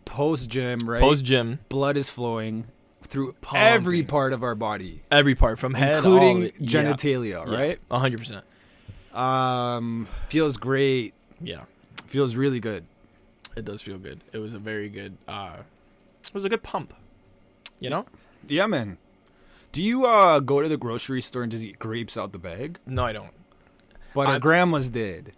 Post gym, right? Post gym, blood is flowing through every part of our body, every part from head, including genitalia, right? 100%. Feels great. Yeah, feels really good. It does feel good. It was a very good. It was a good pump. You know? Yeah, man. Do you go to the grocery store and just eat grapes out the bag? No, I don't. But our grandmas did.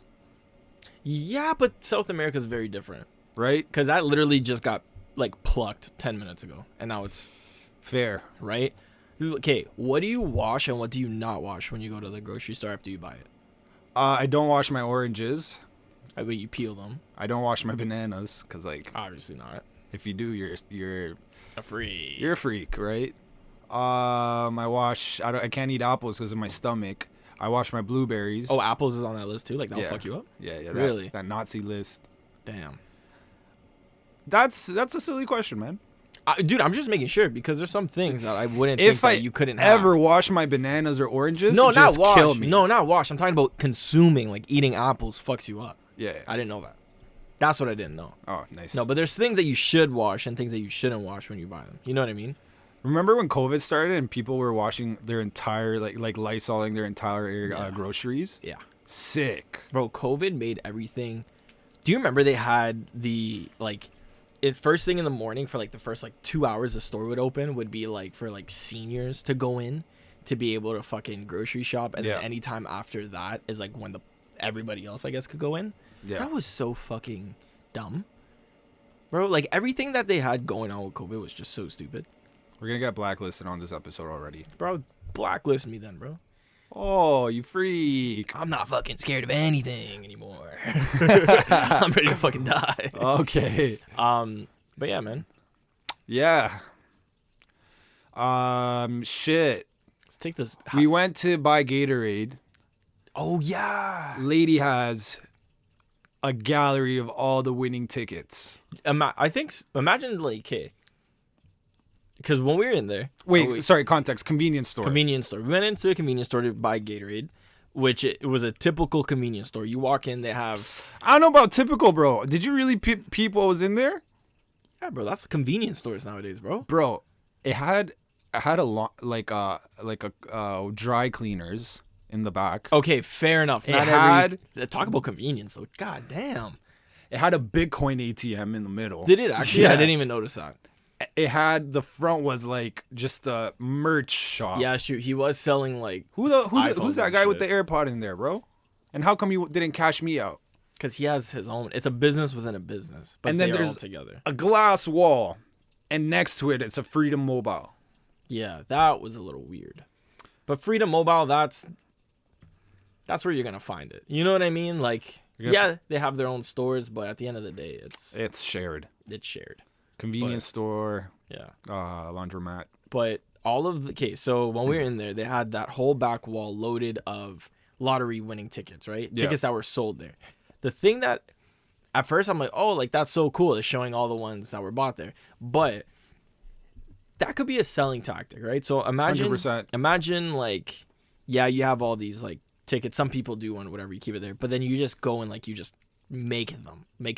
Yeah, but South America is very different. Right? Because that literally just got, like, plucked 10 minutes ago. And now it's... Fair. Right? Okay, what do you wash and what do you not wash when you go to the grocery store after you buy it? I don't wash my oranges. I bet you peel them. I don't wash my bananas. Because, like... Obviously not. If you do, you're a freak. You're a freak, right? I can't eat apples because of my stomach. I wash my blueberries. Oh, apples is on that list too? Like, that'll fuck you up? Yeah. Really? That Nazi list. Damn. That's a silly question, man. Dude, I'm just making sure because there's some things that I wouldn't think that you couldn't have. If I ever wash my bananas or oranges, no, just not wash. Kill me. No, not wash. I'm talking about consuming, like eating apples fucks you up. Yeah. I didn't know that. That's what I didn't know. Oh, nice. No, but there's things that you should wash and things that you shouldn't wash when you buy them. You know what I mean? Remember when COVID started and people were washing their entire, like Lysoling their entire groceries? Yeah. Sick. Bro, COVID made everything. Do you remember they had the, like... first thing in the morning for like the first like 2 hours the store would open would be like for like seniors to go in to be able to fucking grocery shop, and then anytime after that is like when everybody else I guess could go in. That was so fucking dumb, bro. Like everything that they had going on with COVID was just so stupid. We're gonna get blacklisted on this episode already, bro. Blacklist me then, bro. Oh, you freak. I'm not fucking scared of anything anymore. I'm ready to fucking die. Okay. But yeah, man. Yeah. Shit. Let's take this. We went to buy Gatorade. Oh, yeah. Lady has a gallery of all the winning tickets. I think, imagine like, okay. Because when we were in there... Sorry, context. Convenience store. Convenience store. We went into a convenience store to buy Gatorade, which it was a typical convenience store. You walk in, they have... I don't know about typical, bro. Did you really peep what was in there? Yeah, bro. That's convenience stores nowadays, bro. Bro, it had a lot, like dry cleaners in the back. Okay, fair enough. Talk about convenience, though. God damn. It had a Bitcoin ATM in the middle. Did it actually? Yeah. I didn't even notice that. It had the front was like just a merch shop. Yeah, shoot, he was selling like who's that guy with the AirPod in there, bro? And how come you didn't cash me out? Because he has his own. It's a business within a business, but and then there's all together. A glass wall, and next to it, it's a Freedom Mobile. Yeah, that was a little weird. But Freedom Mobile, that's where you're gonna find it. You know what I mean? Like, they have their own stores, but at the end of the day, it's shared. It's shared. Convenience store, yeah, laundromat. But all of so when we were in there, they had that whole back wall loaded of lottery winning tickets, right? Yeah. Tickets that were sold there. The thing that at first I'm like, oh, like that's so cool. It's showing all the ones that were bought there, but that could be a selling tactic, right? So imagine 100%. Like, yeah, you have all these like tickets. Some people do one, whatever. You keep it there, but then you just go and like you just make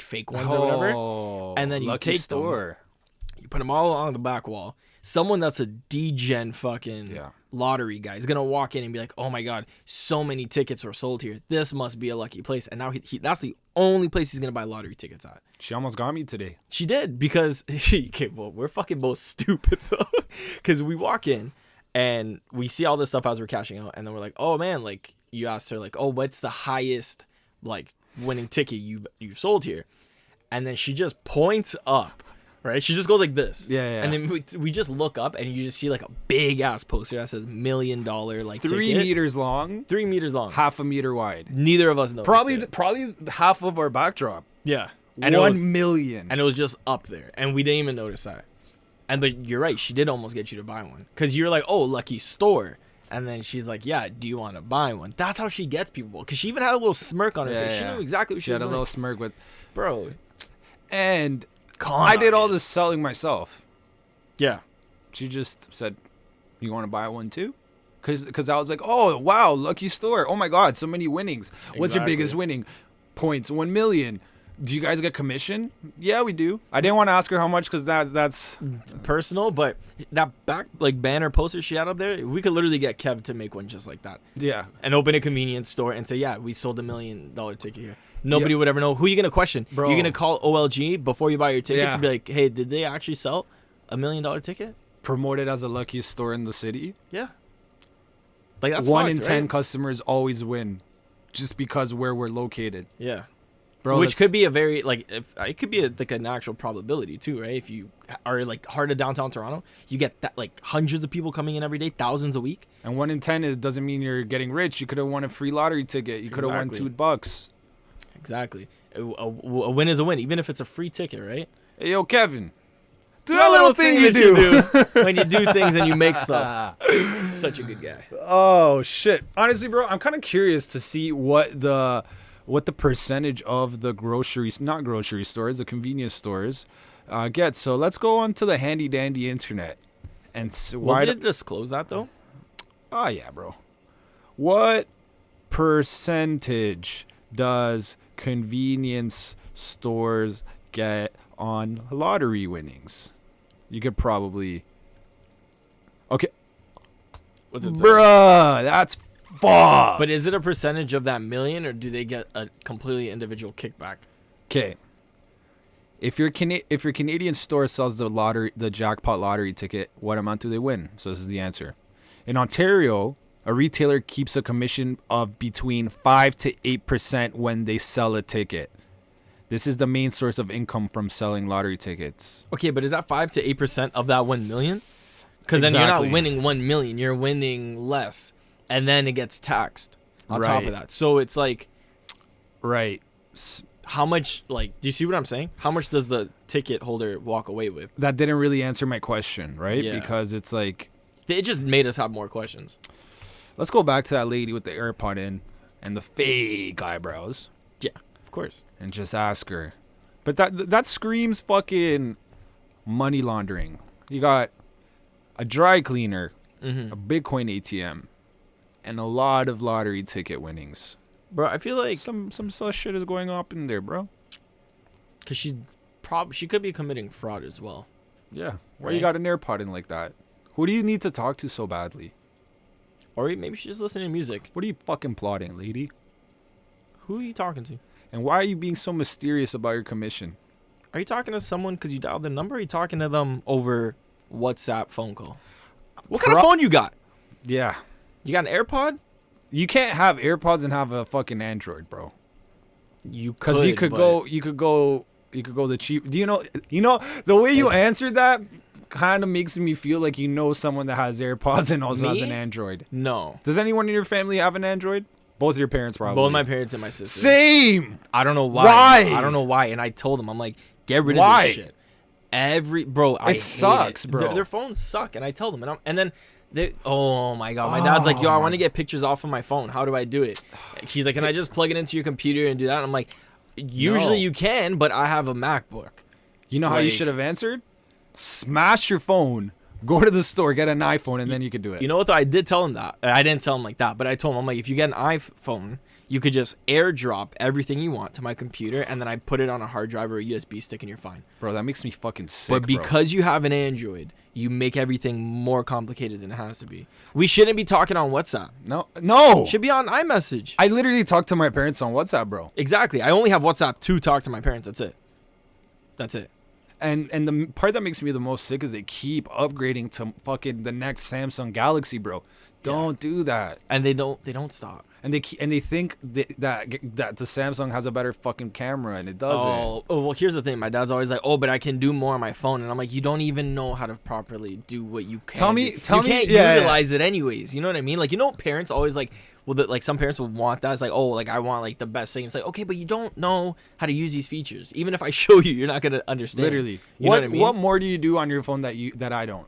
fake ones or whatever, and then you take them, you put them all on the back wall. Someone that's a degen fucking lottery guy is gonna walk in and be like, oh my god, so many tickets were sold here, this must be a lucky place. And now that's the only place he's gonna buy lottery tickets at. She almost got me today. She did, because okay, well, we're fucking both stupid though, because we walk in and we see all this stuff as we're cashing out, and then we're like, oh man, like you asked her like, oh, what's the highest like winning ticket you've sold here? And then she just points up, right? She just goes like this, and then we just look up and you just see like a big ass poster that says $1 million like 3 meters long, 3 meters long, half a meter wide. Neither of us know. Probably half of our backdrop. Yeah, and 1 million, and it was just up there, and we didn't even notice that. And but you're right, she did almost get you to buy one, because you're like, oh, lucky store. And then she's like, yeah, do you want to buy one? That's how she gets people. Because she even had a little smirk on her face. She knew exactly what she was doing. She had a little smirk with... Bro. And I did all this selling myself. Yeah. She just said, you want to buy one too? because I was like, oh wow, lucky store. Oh my god, so many winnings. What's your Exactly. biggest winning? Points, 1 million. Do you guys get commission? Yeah, we do. I didn't want to ask her how much because that's personal, but that back like banner poster she had up there, we could literally get Kev to make one just like that yeah. and open a convenience store and say, yeah, we sold $1 million ticket here. Nobody would ever know. Who are you gonna question? Bro. You're gonna call OLG before you buy your tickets Yeah. and be like, hey, did they actually sell $1 million ticket? Promoted as the luckiest store in the city. Yeah. Like that's 1 in fucked, 10 right? customers always win, just because where we're located. Yeah. Bro, Which that's- could be a very like if it could be like an actual probability too, right? If you are like heart of downtown Toronto, you get that like hundreds of people coming in every day, thousands a week. And 1 in 10 doesn't mean you're getting rich. You could have won a free lottery ticket. You could have won Exactly. $2. Exactly. A win is a win, even if it's a free ticket, right? Hey, yo, Kevin. Do that little thing you do. when you do things and you make stuff. Such a good guy. Oh shit! Honestly, bro, I'm kind of curious to see what the percentage of the not grocery stores, the convenience stores, get. So let's go on to the handy dandy internet, and Why did it disclose that though? Oh yeah, bro. What percentage does convenience stores get on lottery winnings? You could probably. Okay. What's it say? Bruh, that's fuck. But is it a percentage of that million, or do they get a completely individual kickback? Okay. If your Canadian store sells the jackpot lottery ticket, what amount do they win? So this is the answer. In Ontario, a retailer keeps a commission of between 5 to 8% when they sell a ticket. This is the main source of income from selling lottery tickets. Okay, but is that 5 to 8% of that 1 million? Because then you're Exactly. not winning 1 million, you're winning less, and then it gets taxed on top of Right. that. So it's like, Right. how much? Like, do you see what I'm saying? How much does the ticket holder walk away with? That didn't really answer my question, right? Yeah. Because it's like, It just made us have more questions. let's go back to that lady with the AirPod in and the fake eyebrows. Yeah, of course. And just ask her. But that screams fucking money laundering. You got a dry cleaner, Mm-hmm. a Bitcoin ATM, and a lot of lottery ticket winnings. Bro, I feel like Some sus shit is going up in there, bro. because she could be committing fraud as well. Yeah. Why you Right. got an AirPod in like that? Who do you need to talk to so badly? Or maybe she's just listening to music. What are you fucking plotting, lady? Who are you talking to? And why are you being so mysterious about your commission? Are you talking to someone because you dialed the number? Or are you talking to them over WhatsApp phone call? What kind of phone you got? Yeah. You got an AirPod? You can't have AirPods and have a fucking Android, bro. You could. Because you could go the cheap. Do you know the way you It's- answered that kind of makes me feel like you know someone that has AirPods and also has Me? an Android. No. Does anyone in your family have an Android? Both of your parents probably. Both my parents and my sister. Same. I don't know why. Why? I don't know why. And I told them, I'm like, get rid of Why? this shit. I hate sucks, it. bro. Their phones suck, and I tell them, and then they, oh my god, my dad's like, yo, I want to get pictures off of my phone. How do I do it? He's like, can I just plug it into your computer and do that? And I'm like, usually No. you can, but I have a MacBook. You know how you Like- should have answered? Smash your phone, go to the store, get an iPhone, and then you can do it. You know what though? I did tell him that. I didn't tell him like that, but I told him, I'm like, if you get an iPhone, you could just airdrop everything you want to my computer, and then I put it on a hard drive or a USB stick, and you're fine. Bro, that makes me fucking sick. But because you have an Android, you make everything more complicated than it has to be. We shouldn't be talking on WhatsApp. no, It should be on iMessage. I literally talk to my parents on WhatsApp, bro. Exactly. I only have WhatsApp to talk to my parents. That's it. And the part that makes me the most sick is they keep upgrading to fucking the next Samsung Galaxy, bro. Don't do that. And they don't stop. And they think that the Samsung has a better fucking camera, and it doesn't. Oh, well, here's the thing. My dad's always like, "Oh, but I can do more on my phone," and I'm like, "You don't even know how to properly do what you can. Tell me- do. tell you me- can't yeah. utilize it anyways. You know what I mean? Like, you know, parents always like, well, like some parents would want that. It's like, oh, like I want like the best thing. It's like, okay, but you don't know how to use these features. Even if I show you, you're not gonna understand. Literally, You know what I mean? what more do you do on your phone that I don't?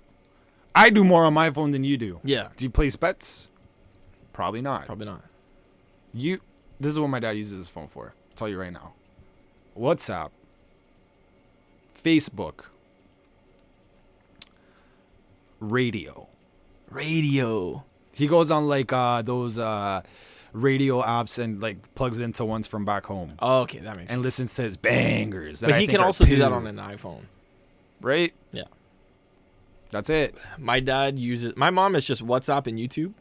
I do more on my phone than you do. Yeah, Do you place bets? Probably not. probably not. This is what my dad uses his phone for. I'll tell you right now. WhatsApp, Facebook, radio. Radio. He goes on like those radio apps and like plugs into ones from back home. Oh, okay, that makes sense. And listens to his bangers. But he can also do that on an iPhone. Right? Yeah. That's it. My dad uses. My mom is just WhatsApp and YouTube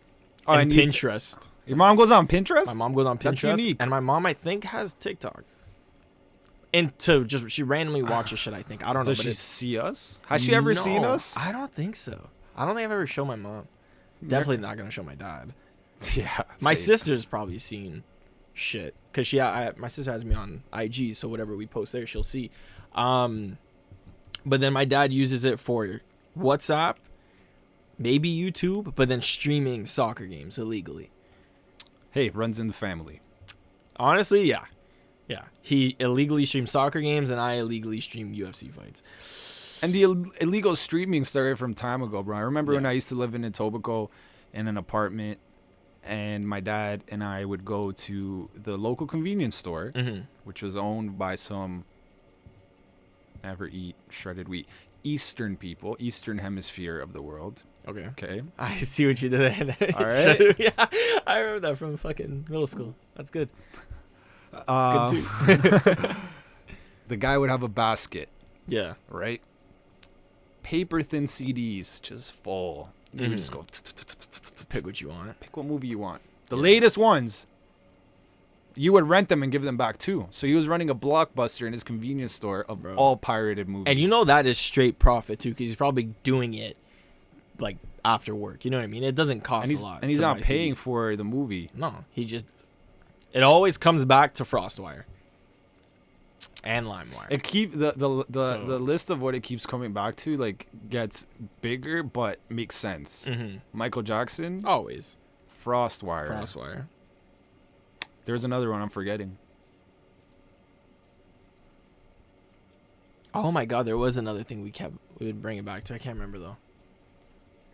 and and Pinterest. Your mom goes on Pinterest? My mom goes on That's Pinterest, unique. and my mom I think has TikTok. And to just she randomly watches shit. I think I don't know. Does But she it's, see us? Has she ever seen No, us? I don't think so. I don't think I've ever shown my mom. Definitely not gonna show my dad. Yeah. My same. sister's probably seen shit because my sister has me on IG, so whatever we post there, she'll see. But then my dad uses it for WhatsApp, maybe YouTube, but then streaming soccer games illegally. Hey, runs in the family. Honestly, yeah. He illegally streams soccer games, and I illegally stream UFC fights. And the illegal streaming started from time ago, bro. I remember when Yeah. I used to live in Etobicoke in an apartment, and my dad and I would go to the local convenience store, Mm-hmm. which was owned by some never eat shredded wheat Eastern people, Eastern hemisphere of the world. Okay. Okay. I see what you did there. All right. Yeah, I remember that from fucking middle school. That's good. Good Good too. The guy would have a basket, Yeah. right? Paper thin CDs, just full. You would just go Pick what you want. pick what movie you want. The latest ones, you would rent them and give them back too. So he was running a Blockbuster in his convenience store of Bro. all pirated movies. And you know that is straight profit too, because he's probably doing it like after work. You know what I mean? It doesn't cost a lot. and he's to not buy paying CDs. for the movie. No, he just. It always comes back to FrostWire and LimeWire. It keep the So- list of what it keeps coming back to like gets bigger, but makes sense. Mm-hmm. Michael Jackson, Always FrostWire. FrostWire. There's another one I'm forgetting. Oh my God, there was another thing we would bring it back to. I can't remember though.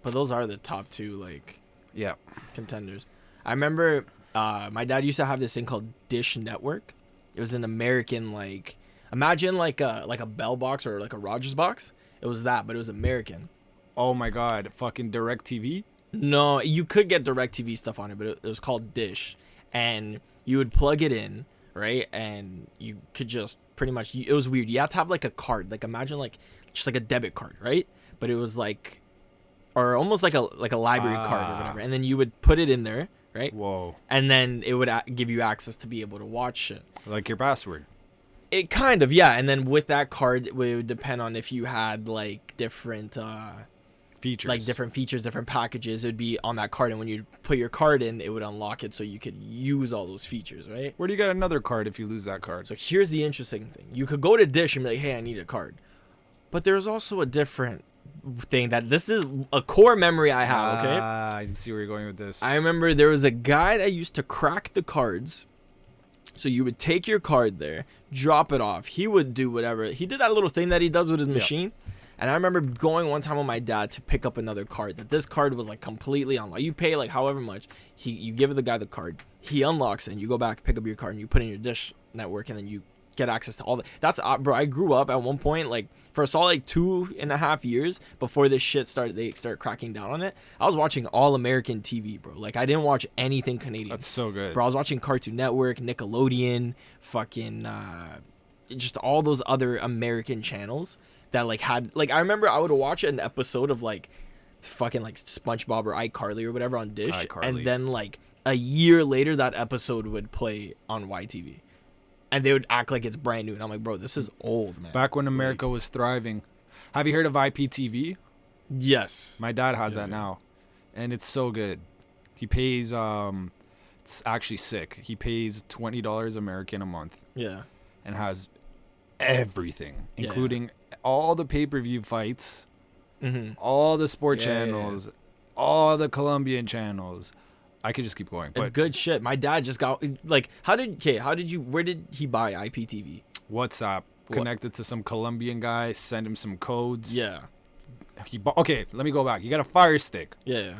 But those are the top two like Yeah. contenders. I remember my dad used to have this thing called Dish Network. It was an American like imagine like a Bell box or like a Rogers box. It was that, but it was American. Oh my God, fucking DirecTV. No, you could get DirecTV stuff on it, but it was called Dish, and you would plug it in, right? And you could just pretty much. It was weird. You had to have like a card, like imagine like just like a debit card, right? But it was like, or almost like a library card or whatever, and then you would put it in there, right? Whoa. And then it would give you access to be able to watch shit. Like your password. It kind of, yeah. And then with that card, it would depend on if you had like different. Features. Like different features, different packages, it would be on that card, and when you put your card in, it would unlock it so you could use all those features, right? Where do you get another card if you lose that card? So here's the interesting thing: you could go to Dish and be like, "Hey, I need a card," but there's also a different thing that this is a core memory I have. Okay, I can see where you're going with this. I remember there was a guy that used to crack the cards. So you would take your card there, drop it off. He would do whatever. He did that little thing that he does with his machine. And I remember going one time with my dad to pick up another card. That this card was like completely unlocked. You pay like however much. You give the guy the card. He unlocks it. And you go back, pick up your card, and you put in your Dish network, and then you get access to all the. That's bro. I grew up at one point like for a solid like 2.5 years before this shit started. They started cracking down on it. I was watching all American TV, bro. Like I didn't watch anything Canadian. That's so good. Bro, I was watching Cartoon Network, Nickelodeon, fucking just all those other American channels that like had like I remember I would watch an episode of like fucking like SpongeBob or iCarly or whatever on Dish, iCarly. and then like a year later that episode would play on YTV, and they would act like it's brand new, and I'm like, bro, this is old, man. Back when America was thriving. Have you heard of IPTV? Yes. My dad has that now, and it's so good. He pays it's actually sick. He pays $20 American a month Yeah. and has everything, Yeah. including all the pay-per-view fights, Mm-hmm. all the sport Yeah, yeah, channels, all the Colombian channels. I could just keep going. It's But good shit. My dad just got like, where did he buy IPTV? WhatsApp connected to some Colombian guy, send him some codes. Yeah. Okay, let me go back. You got a Fire Stick. Yeah.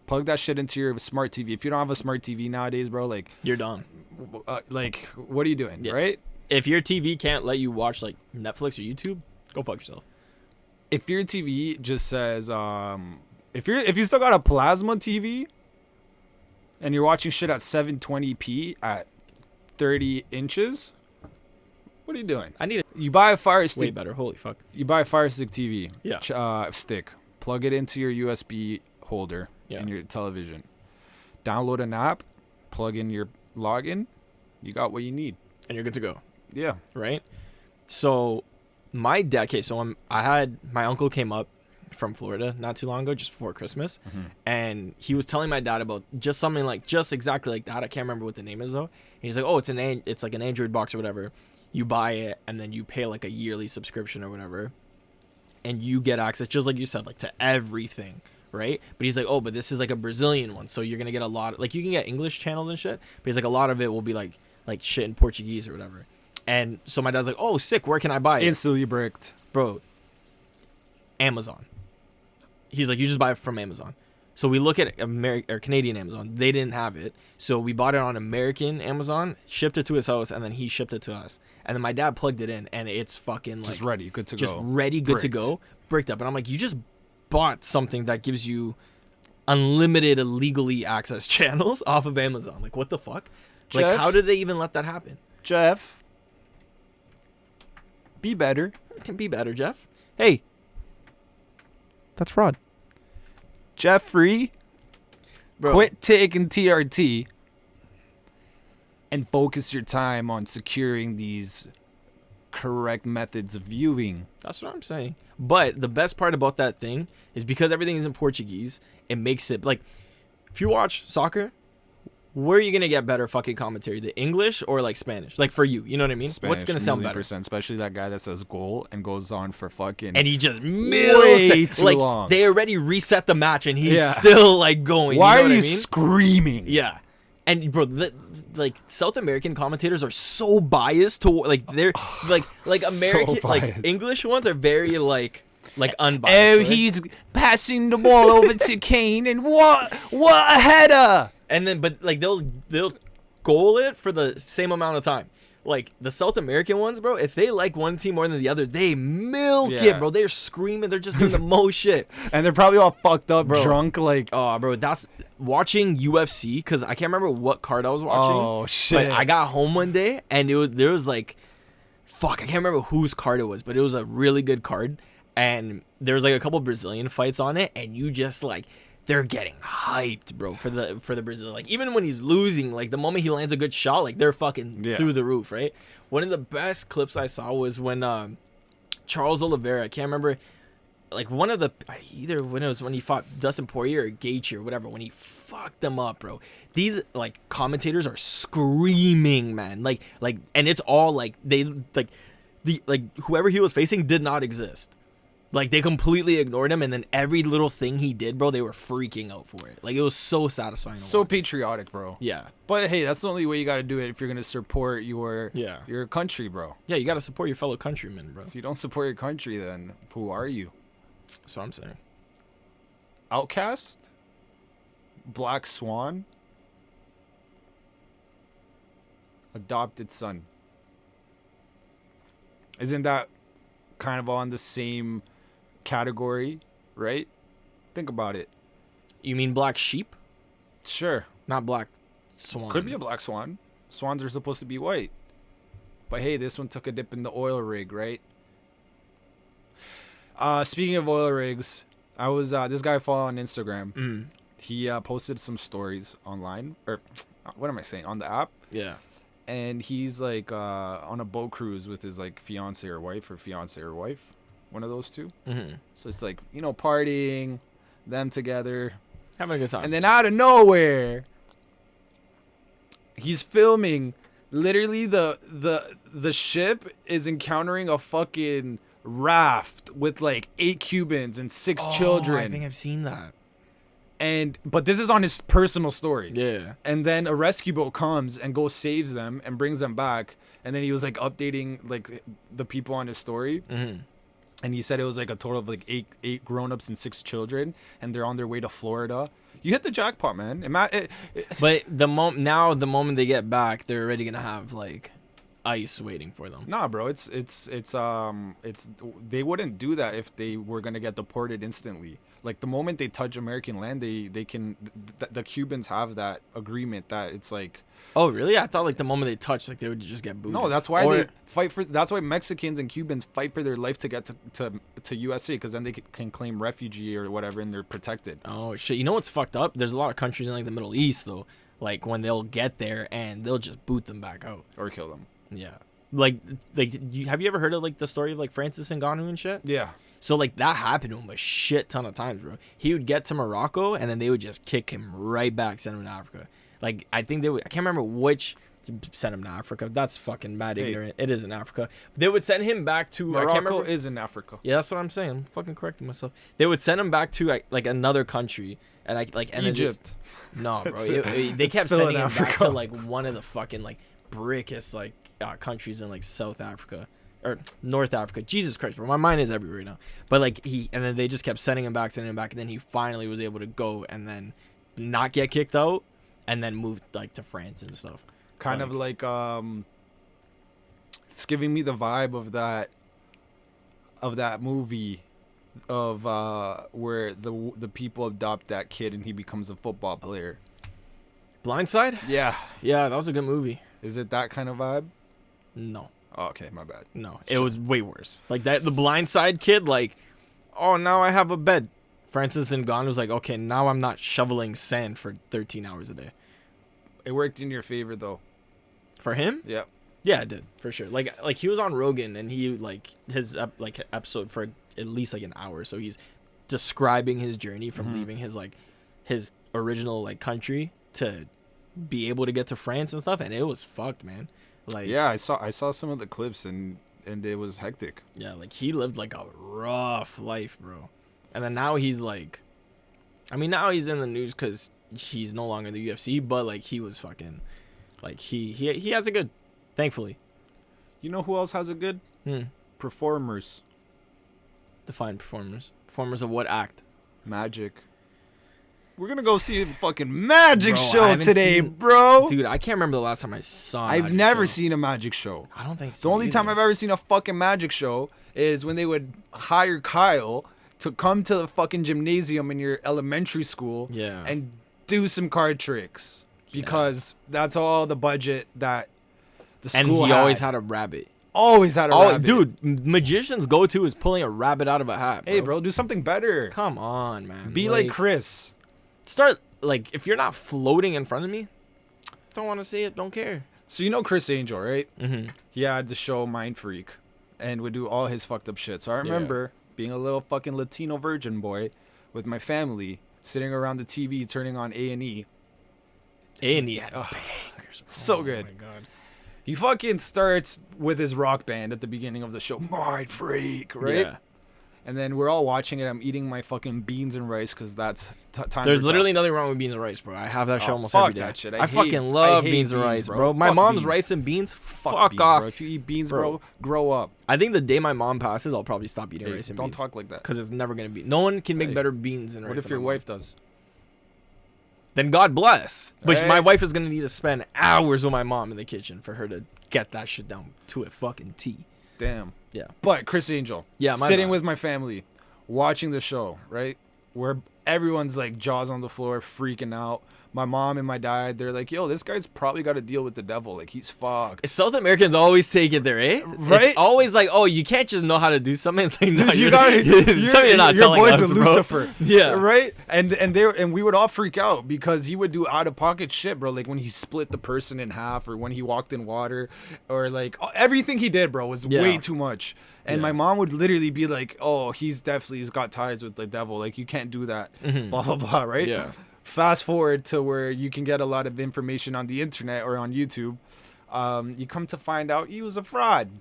Plug that shit into your smart TV. If you don't have a smart TV nowadays, bro, like You're done. what are you doing, Yeah. right? If your TV can't let you watch like Netflix or YouTube, go fuck yourself. If your TV just says if you still got a plasma TV, and you're watching shit at 720p at 30 inches, what are you doing? I need it You buy a Fire way Stick. better. Holy fuck. You buy a Fire Stick TV. Yeah. Stick. Plug it into your USB holder in your television. Download an app. Plug in your login. You got what you need. And you're good to go. Yeah. Right? So my dad, okay, so I had my uncle came up from Florida not too long ago, just before Christmas, and he was telling my dad about just something like just exactly like that. I can't remember what the name is though. And he's like, oh, it's like an Android box or whatever. You buy it and then you pay like a yearly subscription or whatever, and you get access, just like you said, like to everything, right? But he's like, oh, but this is like a Brazilian one, so you're gonna get a lot of, like, you can get English channels and shit, but he's like, a lot of it will be like shit in Portuguese or whatever. And so my dad's like, oh, sick, where can I buy it? Instantly bricked. Bro, Amazon. He's like, you just buy it from Amazon. So we look at or Canadian Amazon. They didn't have it. So we bought it on American Amazon, shipped it to his house, and then he shipped it to us. And then my dad plugged it in, and it's fucking like... Just ready, good to go. Just ready, good to go. Bricked up. And I'm like, you just bought something that gives you unlimited, illegally accessed channels off of Amazon. Like, what the fuck? Jeff, like, how did they even let that happen? Jeff, be better. It can be better, Jeff. Hey. That's fraud. Jeffrey, Bro. quit taking TRT and focus your time on securing these correct methods of viewing. That's what I'm saying. But the best part about that thing is because everything is in Portuguese, it makes it like, if you watch soccer, where are you gonna get better fucking commentary? The English or like Spanish? Like for you, you know what I mean? Spanish, what's gonna sound better? Especially that guy that says goal and goes on for fucking and he just milks way it. too Like long. they already reset the match and he's still like going. Why you know are what you I mean? screaming? Yeah. And bro, like South American commentators are so biased to like they're like American like English ones are very like unbiased. Oh, right? he's passing the ball over to Kane, and what a header! And then, but like they'll goal it for the same amount of time. Like the South American ones, bro, if they like one team more than the other, they milk it, bro. They're screaming. They're just doing the most shit. And they're probably all fucked up, bro. drunk, like... Oh, bro, that's... Watching UFC, because I can't remember what card I was watching. Oh, shit. But I got home one day, and there was like... Fuck, I can't remember whose card it was, but it was a really good card. And there was like a couple Brazilian fights on it, and you just like... They're getting hyped, bro, for the Brazil. Like, even when he's losing, like, the moment he lands a good shot, like, they're fucking through the roof, right? One of the best clips I saw was when Charles Oliveira, I can't remember, like, one of the, either when it was when he fought Dustin Poirier or Gaethje or whatever, when he fucked them up, bro. These, like, commentators are screaming, man. Like, and it's all, like, whoever he was facing did not exist. Like, they completely ignored him, and then every little thing he did, bro, they were freaking out for it. Like, it was so satisfying to so watch. patriotic, bro. Yeah. But, hey, that's the only way you got to do it if you're going to support your country, bro. Yeah, you got to support your fellow countrymen, bro. If you don't support your country, then who are you? That's what I'm saying. Outcast? Black Swan? Adopted son. Isn't that kind of on the same category, right? Think about it. You mean black sheep? Sure. Not black swan. Could be a black swan. Swans are supposed to be white. But hey, this one took a dip in the oil rig, right? Speaking of oil rigs, I was this guy I follow on Instagram. He posted some stories online, or what am I saying, on the app? Yeah. And he's like on a boat cruise with his like fiance or wife, one of those two. So it's like, you know, partying, them together, having a good time. And then out of nowhere, he's filming. Literally, the ship is encountering a fucking raft with like 8 Cubans and 6 children. I think I've seen that. But this is on his personal story. Yeah. And then a rescue boat comes and goes saves them and brings them back. And then he was like updating like the people on his story. And he said it was like a total of like eight grown-ups and 6 children, and they're on their way to Florida. You hit the jackpot, man. But the moment they get back, they're already gonna have like ice waiting for them. Nah, bro, it's they wouldn't do that if they were gonna get deported instantly. Like the moment they touch American land, they can. The Cubans have that agreement that it's like. Oh really? I thought like the moment they touch, like they would just get booted. No, that's why they fight for. That's why Mexicans and Cubans fight for their life to get to USA, because then they can claim refugee or whatever, and they're protected. Oh shit! You know what's fucked up? There's a lot of countries in like the Middle East though. Like when they'll get there and they'll just boot them back out Or kill them. Yeah. Like have you ever heard of like the story of like Francis Ngannou and shit? Yeah. So like that happened to him a shit ton of times, bro. He would get to Morocco and then they would just kick him right back, send him to Africa. Like I think they would. I can't remember which. Send him to Africa. That's fucking mad ignorant. It is in Africa. They would send him back to. Morocco I can't remember. is in Africa. Yeah, that's what I'm saying. I'm fucking correcting myself. They would send him back to like another country, and Egypt. No, bro. They kept sending him back to like one of the fucking like brickest like countries in like South Africa or North Africa. Jesus Christ, bro. My mind is everywhere now. But like and then they just kept sending him back, and then he finally was able to go and then not get kicked out, and then moved like to France and stuff. Kind of like it's giving me the vibe of that movie of where the people adopt that kid and he becomes a football player. Blindside? Yeah. Yeah, that was a good movie. Is it that kind of vibe? No. Oh, okay, my bad. No, it was way worse. Like that, the Blindside kid, like, oh, now I have a bed. Francis Ngannou was like, okay, now I'm not shoveling sand for 13 hours a day. It worked in your favor though. For him? Yeah. Yeah, it did for sure. Like he was on Rogan and he like his episode for at least like an hour. So he's describing his journey from leaving his original like country to be able to get to France and stuff, and it was fucked, man. Like yeah, I saw some of the clips and it was hectic. Yeah, like he lived like a rough life, bro. And then now he's like, I mean, now he's in the news because he's no longer in the UFC, but like he was fucking, like he has a good, thankfully. You know who else has a good? Performers. Define performers. Performers of what act? Magic. We're gonna go see a fucking magic show today, bro. Dude, I can't remember the last time I saw a I've never seen a magic show. I don't think so. The only time I've ever seen a fucking magic show is when they would hire Kyle to come to the fucking gymnasium in your elementary school and do some card tricks. Because that's all the budget that the school had. And he always had a rabbit. Always had a rabbit. Dude, magicians' go-to is pulling a rabbit out of a hat, bro. Hey, bro, do something better. Come on, man. Be like Chris. Start, like, if you're not floating in front of me, don't want to see it, don't care. So you know Chris Angel, right? Mm-hmm. He had the show Mind Freak and would do all his fucked up shit. So I remember being a little fucking Latino virgin boy with my family sitting around the TV turning on A&E. A&E had bangers. So good. Oh, my God. He fucking starts with his rock band at the beginning of the show. Mind Freak, right? Yeah. And then we're all watching it. I'm eating my fucking beans and rice because that's time. There's literally nothing wrong with beans and rice, bro. I have that show almost every day. That shit. I fucking love beans and rice, bro. My mom's rice and beans. Fuck beans, off. Bro. If you eat beans, bro, grow up. I think the day my mom passes, I'll probably stop eating rice and beans. Don't talk like that. Because it's never going to be. No one can make better beans and rice. What if your wife does? Then God bless. But my wife is going to need to spend hours with my mom in the kitchen for her to get that shit down to a fucking T. Damn. Yeah. But Chris Angel. Yeah, sitting with my family, watching the show, right? Where everyone's like jaws on the floor, freaking out. My mom and my dad, they're like, yo, this guy's probably got to deal with the devil. Like, he's fucked. South Americans always take it there, eh? Right? It's always like, oh, you can't just know how to do something. It's like, no, you're not telling us, bro. Lucifer. Yeah. Right? And we would all freak out because he would do out-of-pocket shit, bro. Like, when he split the person in half or when he walked in water or, like, everything he did, bro, was way too much. And my mom would literally be like, oh, he's got ties with the devil. Like, you can't do that. Blah, blah, blah, right? Yeah. Fast forward to where you can get a lot of information on the internet or on YouTube. You come to find out he was a fraud.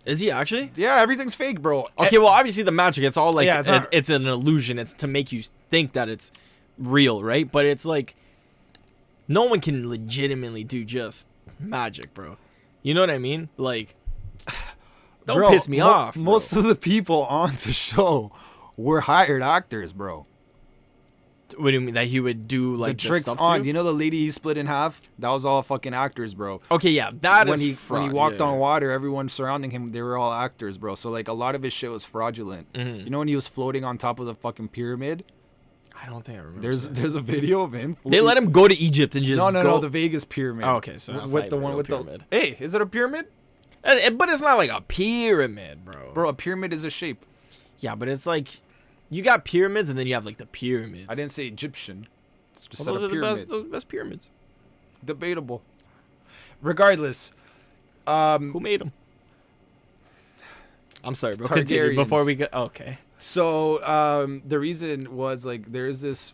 Is he actually? Yeah, everything's fake, bro. Okay, well, obviously the magic, it's all like, it's an illusion. It's to make you think that it's real, right? But it's like, no one can legitimately do just magic, bro. You know what I mean? Like, don't piss me off. Bro. Most of the people on the show were hired actors, bro. What do you mean that he would do like the tricks stuff on? to? You know the lady he split in half? That was all fucking actors, bro. Okay, yeah, that when is he fraud, when he walked yeah. on water, everyone surrounding him, they were all actors, bro. So like a lot of his shit was fraudulent. Mm-hmm. You know when he was floating on top of the fucking pyramid? I don't think I remember. There's a video of him. They let him go to Egypt and just no, the Vegas pyramid. Oh, okay, so that's with not the even a one real with pyramid. the. Hey, is it a pyramid? But it's not like a pyramid, bro. Bro, a pyramid is a shape. Yeah, but it's like you got pyramids and then you have like the pyramids. I didn't say Egyptian. It's just Well, a those are pyramid. the best pyramids. Debatable. Regardless, Who made them? I'm sorry, bro. Continue before we go. Okay. So the reason was like there's this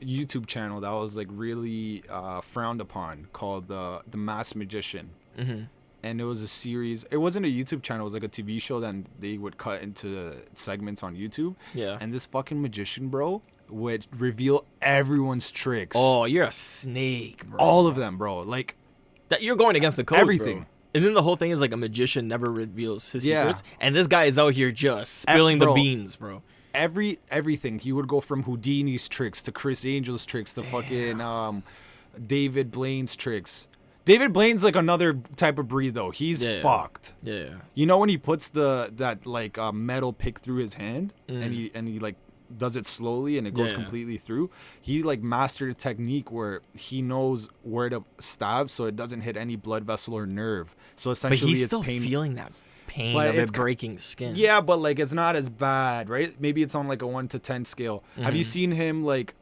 YouTube channel that was like really frowned upon called the Masked Magician. Mm-hmm. And it was a series. It wasn't a YouTube channel. It was like a TV show that they would cut into segments on YouTube. Yeah. And this fucking magician, bro, would reveal everyone's tricks. Oh, you're a snake, bro. All of them, bro. Like that you're going against the code. everything. Bro. Isn't the whole thing is like a magician never reveals his secrets? And this guy is out here just spilling the beans, bro. Everything. He would go from Houdini's tricks to Chris Angel's tricks to fucking David Blaine's tricks. David Blaine's like another type of breed though. He's fucked. Yeah. You know when he puts that metal pick through his hand and he like does it slowly and it goes completely through. He like mastered a technique where he knows where to stab so it doesn't hit any blood vessel or nerve. So essentially, but he's it's still pain. feeling that pain But of it's it breaking skin. Yeah, but like it's not as bad, right? Maybe it's on like a 1 to 10 scale. Have you seen him like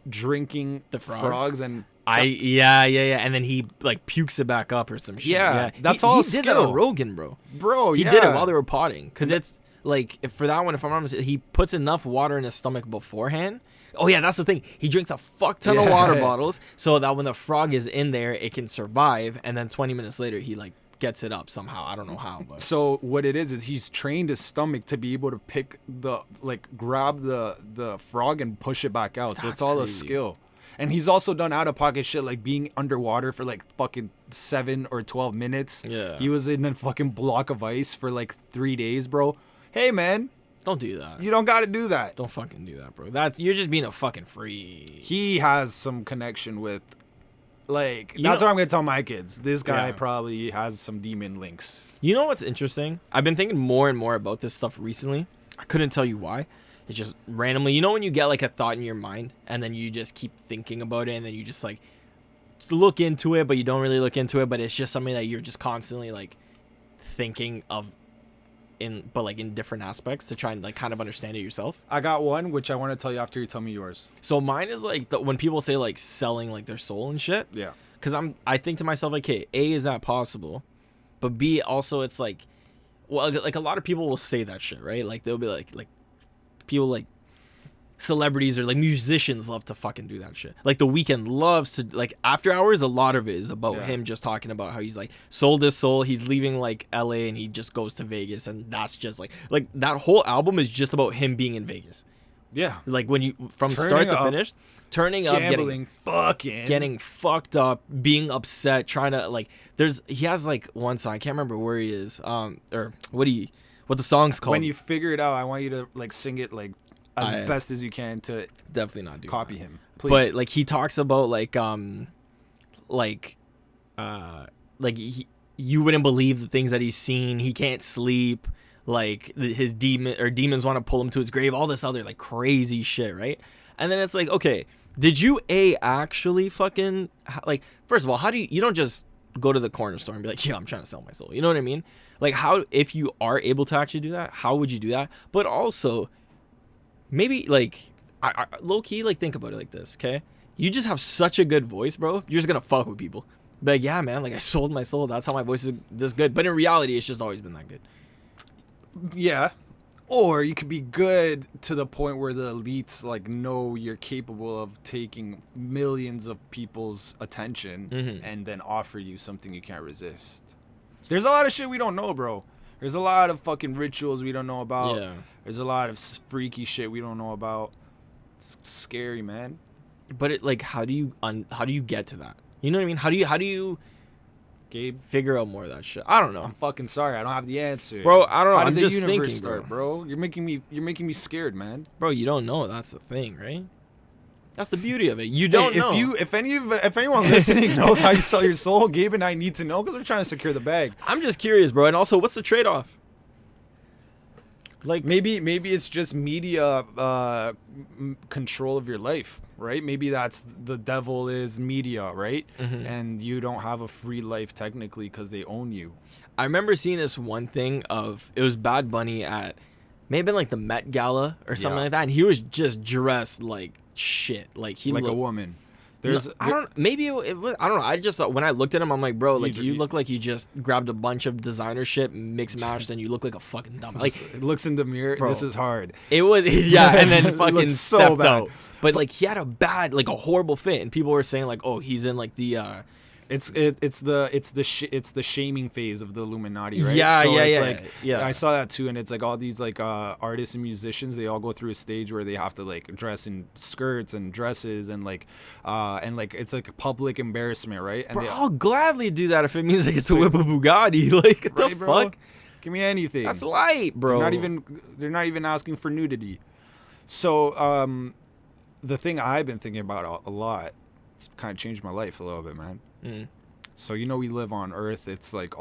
drinking The frogs? and Yeah, and then he like pukes it back up or some shit. Yeah, that's all He did that skill. on Rogan, bro. bro? He yeah. did it while they were potting because it's like for that one, if I'm not mistaken, he puts enough water in his stomach beforehand. Oh yeah, that's the thing. He drinks a fuck ton of water bottles so that when the frog is in there, it can survive. And then 20 minutes later, he like gets it up somehow. I don't know how, but So what it is he's trained his stomach to be able to pick grab the frog and push it back out. So That's it's all crazy. a skill. And he's also done out of pocket shit like being underwater for like fucking 7 or 12 minutes. Yeah. He was in a fucking block of ice for like 3 days, bro. Hey man, don't do that. you don't got to do that. Don't fucking do that, bro. You're just being a fucking freak. He has some connection with like You that's know- what I'm going to tell my kids. This guy Yeah. probably has some demon links. You know what's interesting? I've been thinking more and more about this stuff recently. I couldn't tell you why. It's just randomly. You know when you get like a thought in your mind and then you just keep thinking about it and then you just like look into it, but you don't really look into it, but it's just something that you're just constantly like thinking of in different aspects to try and like kind of understand it yourself. I got one which I want to tell you after you tell me yours. So mine is like when people say like selling like their soul and shit. Yeah. Because I think to myself, like, hey, A, is that possible? But B, also, it's like, well, like a lot of people will say that shit, right? Like they'll be like people like celebrities or like musicians love to fucking do that shit. Like The Weeknd loves to like After Hours. A lot of it is about him just talking about how he's like sold his soul. He's leaving like LA and he just goes to Vegas, and that's just like that whole album is just about him being in Vegas. Yeah. Like when you from Turning start to up, finish, turning up, gambling, getting fucked up, being upset, trying to like. He has like one song, I can't remember where he is, or what the song's called. When you figure it out, I want you to like sing it like as best as you can to definitely not do copy that. him, please. But like he talks about you wouldn't believe the things that he's seen. He can't sleep. Like his demons want to pull him to his grave. All this other like crazy shit, right? And then it's like, okay, did you actually fucking like? First of all, how do you don't just go to the corner store and be like, yeah, I'm trying to sell my soul. You know what I mean? Like how if you are able to actually do that, how would you do that? But also, maybe like I low key like think about it like this, okay? You just have such a good voice, bro. You're just gonna fuck with people. But like, yeah, man, like I sold my soul. That's how my voice is this good. But in reality, it's just always been that good. Yeah. Or you could be good to the point where the elites like know you're capable of taking millions of people's attention and then offer you something you can't resist. There's a lot of shit we don't know, bro. There's a lot of fucking rituals we don't know about. Yeah. There's a lot of freaky shit we don't know about. It's scary, man. But it like how do you get to that? You know what I mean? How do you Gabe, figure out more of that shit. I don't know, I'm fucking sorry. I don't have the answer. bro. I don't know. How I'm did just the universe thinking, start, bro? You're making me scared, man. Bro, you don't know. That's the thing, right? That's the beauty of it. You don't know. If anyone listening knows how you sell your soul, Gabe and I need to know because we're trying to secure the bag. I'm just curious, bro. And also, what's the trade-off? Like Maybe it's just media control of your life, right? Maybe that's the devil is media, right? Mhm. And you don't have a free life technically because they own you. I remember seeing this one thing of it was Bad Bunny at maybe like the Met Gala or something Yeah. like that, and he was just dressed like shit. Like he Like looked, a woman. I don't. Maybe it was. I don't know. I just thought when I looked at him, I'm like, bro, like You- you look like you just grabbed a bunch of designer shit, mix matched, and you look like a fucking dumb. Like It looks in the mirror. Bro. This is hard. it was, yeah, and then It fucking looks so stepped bad. out. But like he had a bad, like a horrible fit, and people were saying like, oh, he's in like the. It's the shaming phase of the Illuminati, right? Yeah, so yeah, it's yeah, like, yeah. I saw that too, and it's like all these like artists and musicians, they all go through a stage where they have to like dress in skirts and dresses and like it's like a public embarrassment, right? And Bro, they, I'll gladly do that if it means I get to whip a Bugatti. Like what right, the bro? fuck? Give me anything. That's light, bro. They're not even asking for nudity. So the thing I've been thinking about a lot, it's kind of changed my life a little bit, man. Mm. So we live on Earth. It's like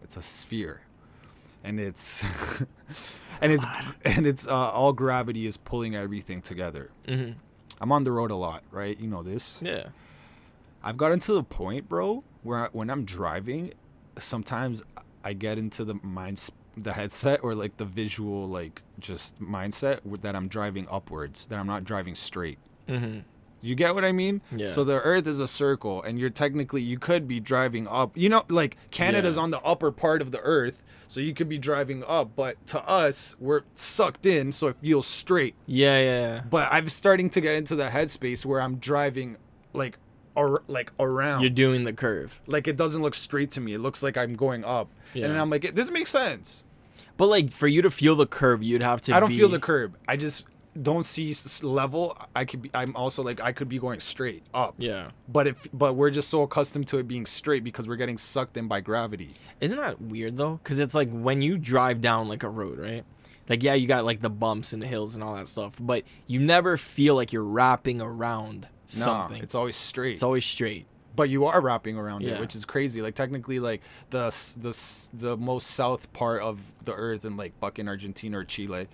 it's a sphere, and it's all gravity is pulling everything together. Mm-hmm. I'm on the road a lot, right? You know this. Yeah. I've gotten to the point, bro, where when I'm driving, sometimes I get into the headset or like the visual like just mindset that I'm driving upwards, that I'm not driving straight. Mm-hmm. You get what I mean? Yeah. So the Earth is a circle, and you could be driving up. Like Canada's Yeah. on the upper part of the Earth, so you could be driving up. But to us, we're sucked in, so it feels straight. Yeah. But I'm starting to get into the headspace where I'm driving like around. You're doing the curve. Like it doesn't look straight to me. It looks like I'm going up. Yeah. And I'm like, this makes sense. But like for you to feel the curve, you'd have to. I don't feel the curb. I just don't see level. I'm also like I could be going straight up. Yeah. But we're just so accustomed to it being straight because we're getting sucked in by gravity. Isn't that weird though? Because it's like when you drive down like a road, right? Like yeah, you got like the bumps and the hills and all that stuff, but you never feel like you're wrapping around something. No, it's always straight. It's always straight. But you are wrapping around Yeah. it, which is crazy. Like technically, like the most south part of the Earth in like fucking Argentina or Chile,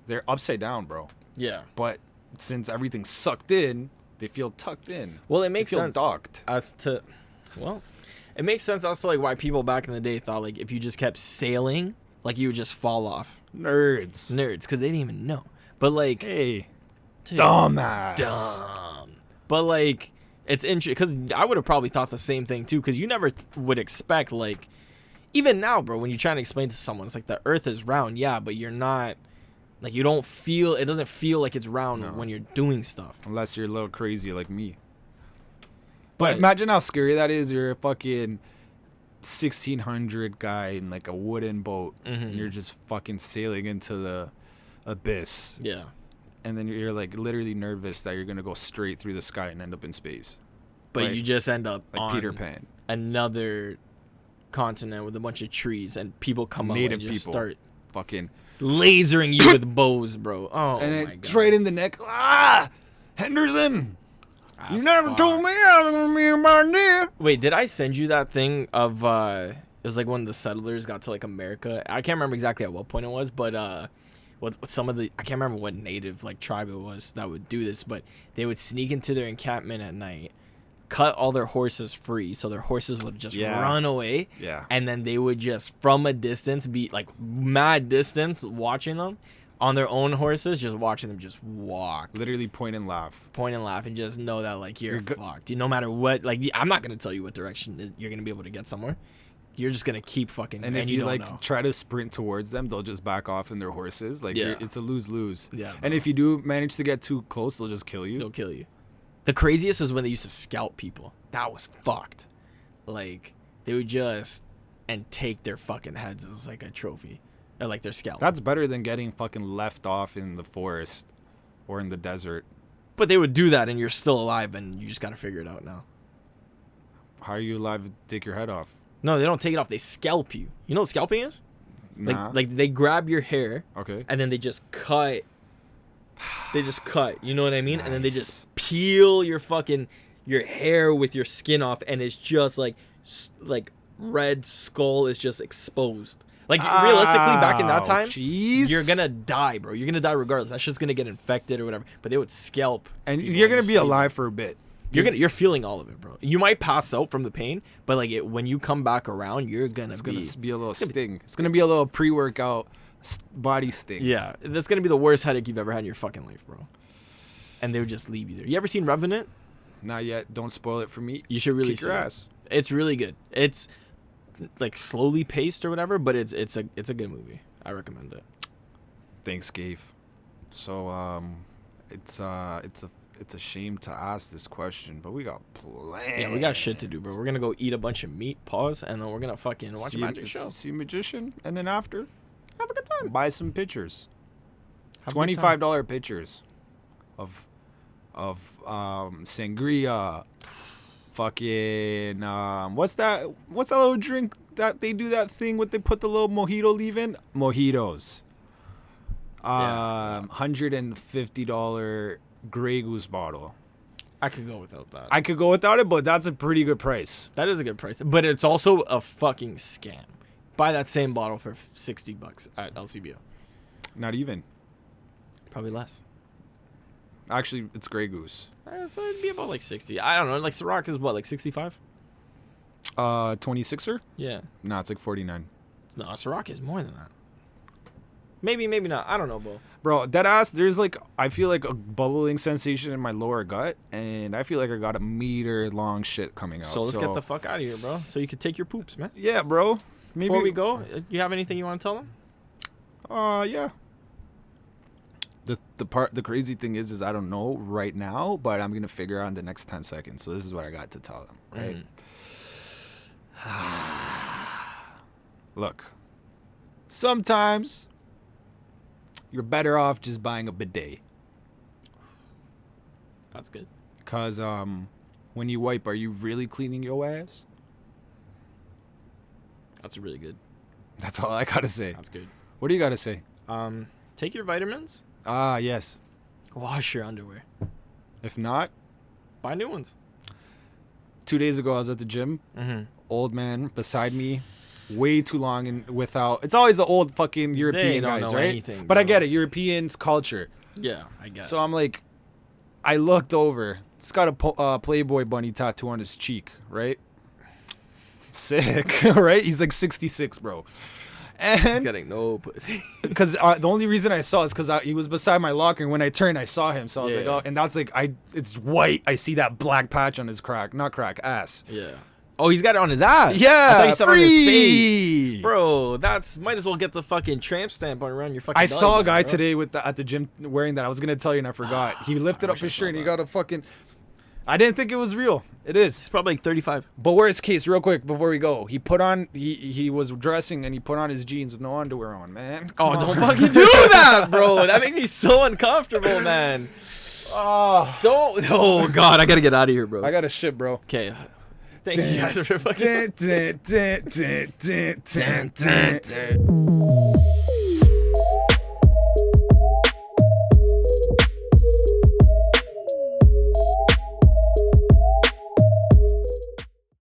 they're upside down, bro. Yeah. But since everything's sucked in, they feel tucked in. Well, it makes they feel sense docked. as to, well, it makes sense as to like why people back in the day thought like if you just kept sailing, like you would just fall off. Nerds. Because they didn't even know. But like, Hey, dude, dumbass. dumb. But like, it's interesting because I would have probably thought the same thing too. Because you never would expect like, even now, bro, when you're trying to explain to someone, it's like the Earth is round, yeah, but you're not. Like you don't feel it doesn't feel like it's round when you're doing stuff. Unless you're a little crazy like me. But Right. imagine how scary that is. You're a fucking 1600 guy in like a wooden boat, and you're just fucking sailing into the abyss. Yeah. And then you're like literally nervous that you're gonna go straight through the sky and end up in space, But Like- you just end up like on Peter Pan. another continent with a bunch of trees and people come up Native and just people. start Fucking lasering you with bows, bro. Oh and my then god. straight in the neck. Ah, Henderson, you That's never fucked. told me I was gonna be a pioneer. Wait, did I send you that thing of it was like when the settlers got to like America. I can't remember exactly at what point it was, but what some of the I can't remember what native like tribe it was that would do this, but they would sneak into their encampment at night, cut all their horses free, so their horses would just Yeah. run away. Yeah. And then they would just from a distance be like mad distance watching them on their own horses, just watching them just walk, Literally point and laugh. point and laugh, and just know that like you're You're go- fucked. No matter what, like I'm not gonna tell you what direction you're gonna be able to get somewhere. You're just gonna keep fucking. And if you don't like know. try to sprint towards them, they'll just back off in their horses. Like Yeah. it's a lose-lose. Yeah, And if you do manage to get too close, they'll just kill you. they'll kill you. The craziest is when they used to scalp people. That was fucked. Like they would just and take their fucking heads as like a trophy, or like their scalp. That's better than getting fucking left off in the forest or in the desert. But they would do that, and you're still alive, and you just gotta figure it out now. How are you alive to take your head off? No, they don't take it off. They scalp you. You know what scalping is? Nah. Like they grab your hair. Okay. And then they just cut. They just cut. You know what I mean? And then they just Nice. peel your hair with your skin off, and it's just like red skull is just exposed. Like realistically, back in that time, jeez. you're gonna die, bro. You're gonna die regardless. That shit's gonna get infected or whatever. But they would scalp, and people you're gonna just be leave alive for a bit. You're feeling all of it, bro. You might pass out from the pain, but like when you come back around, you're gonna It's gonna be a little sting. It's gonna be a little pre-workout body sting. Yeah, that's gonna be the worst headache you've ever had in your fucking life, bro. And they would just leave you there. You ever seen Revenant? Not yet. Don't spoil it for me. You should really Kick see your it. ass. It's really good. It's like slowly paced or whatever, but it's a good movie. I recommend it. Thanks, Gabe. So it's a shame to ask this question, but we got plans. Yeah, we got shit to do, bro. We're gonna go eat a bunch of meat, pause, and then we're gonna fucking watch a magic show. See a magician, and then after, Have a good time. buy some pictures. Have a good time. $25 pictures of sangria. Fucking what's that little drink that they do that thing with? They put the little mojito leaf in? Mojitos. $150 Grey Goose bottle. I could go without that. I could go without it, but that's a pretty good price. That is a good price, but it's also a fucking scam. Buy that same bottle for $60 at LCBO. Not even. Probably less. Actually, it's Grey Goose. So it'd be about like 60. I don't know. Like Ciroc is what, like 65? 26er? Yeah. No, it's like 49. No, Ciroc is more than that. Maybe not. I don't know, Bro, that ass, there's like, I feel like a bubbling sensation in my lower gut, and I feel like I got a meter long shit coming out. So let's get the fuck out of here, bro. So you can take your poops, man. Yeah, bro. Maybe. Before we go, you have anything you want to tell them? Yeah. The crazy thing is I don't know right now, but I'm gonna figure out in the next 10 seconds. So this is what I got to tell them, right? Look, sometimes you're better off just buying a bidet. That's good. Cause when you wipe, are you really cleaning your ass? That's really good. That's all I gotta say. That's good. What do you gotta say? Take your vitamins. Ah, yes. Wash your underwear. If not, Buy new ones. 2 days ago I was at the gym. Old man beside me, way too long and without. It's always the old fucking European don't guys, know right? anything, but I bro. get it, Europeans culture. Yeah, I guess. So I'm like, I looked over. It's got a Playboy bunny tattoo on his cheek, right? Sick, right? He's like 66, bro. And getting no pussy. because the only reason I saw is because he was beside my locker, and when I turned, I saw him. So I was like, Yeah. oh, and that's like, it's white. I see that black patch on his ass. Yeah. Oh, he's got it on his ass. Yeah, I thought you said on his free. face. Bro, that's might as well get the fucking tramp stamp on around your fucking I belly saw a button, guy bro. today at the gym wearing that. I was gonna tell you and I forgot. He lifted I up wish I his saw shirt and he that. got a fucking. I didn't think it was real. It is. He's probably like 35. But worst case, real quick before we go, he put on. He was dressing and he put on his jeans with no underwear on. Man. Oh, Come don't on. fucking do that, bro. That makes me so uncomfortable, man. Oh, Don't. Oh, God. I got to get out of here, bro. I got a shit, bro. Okay. Thank you guys for fucking. Dun, dun, dun, dun, dun, dun, dun.